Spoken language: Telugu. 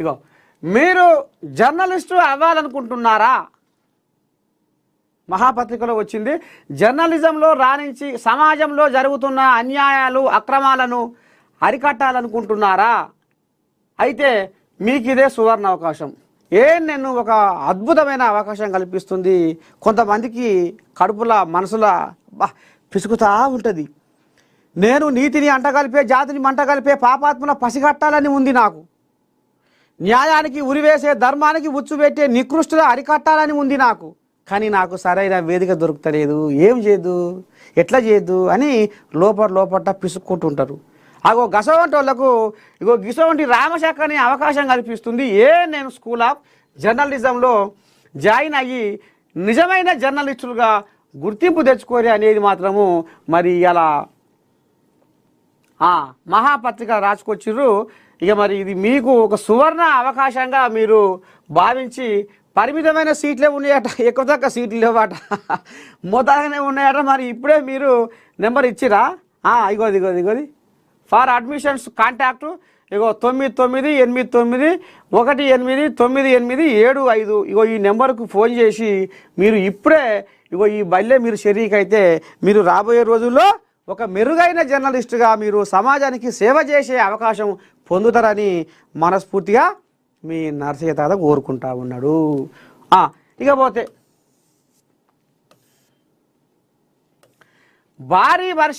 ఇగో మీరు జర్నలిస్టు అవ్వాలనుకుంటున్నారా? మహాపత్రికలో వచ్చింది. జర్నలిజంలో రాణించి సమాజంలో జరుగుతున్న అన్యాయాలు అక్రమాలను అరికట్టాలనుకుంటున్నారా? అయితే మీకు ఇదే సువర్ణ అవకాశం. నేను ఒక అద్భుతమైన అవకాశం కల్పిస్తుంది. కొంతమందికి కడుపుల మనసుల పిసుకుతా ఉంటుంది. నేను నీతిని అంటగలిపే జాతిని మంటగలిపే పాపాత్మల పసిగట్టాలని ఉంది నాకు. న్యాయానికి ఉరివేసే ధర్మానికి ఉచ్చుపెట్టే నికృష్టుల అరికట్టాలని ఉంది నాకు. కానీ నాకు సరైన వేదిక దొరుకుతలేదు. ఏం చేయదు, ఎట్లా చేయద్దు అని లోపట పిసుక్కుంటుంటారు. గసవంటి వాళ్ళకు గిసవంటి రామశాఖని అవకాశం కల్పిస్తుంది. నేను స్కూల్ ఆఫ్ జర్నలిజంలో జాయిన్ అయ్యి నిజమైన జర్నలిస్టులుగా గుర్తింపు తెచ్చుకోరి అనేది మాత్రము మరి అలా మహాపత్రిక రాసుకొచ్చిర్రు. మరి ఇది మీకు ఒక సువర్ణ అవకాశంగా మీరు భావించి, పరిమితమైన సీట్లే ఉన్నాయట, ఎక్కువ తక్కువ సీట్లు లేవట, మొత్తంగానే ఉన్నాయట. మరి ఇప్పుడే మీరు నెంబర్ ఇచ్చిరా? ఇగోది ఫర్ అడ్మిషన్స్ కాంటాక్ట్ 9989189975. ఈ నెంబర్కు ఫోన్ చేసి మీరు ఇప్పుడే ఈ బల్లే మీరు షరీకైతే మీరు రాబోయే రోజుల్లో ఒక మెరుగైన జర్నలిస్టుగా మీరు సమాజానికి సేవ చేసే అవకాశం పొందుతారని మనస్ఫూర్తిగా మీ నరసయ్య తాత కోరుకుంటా ఉన్నాడు. ఇకపోతే భారీ వర్ష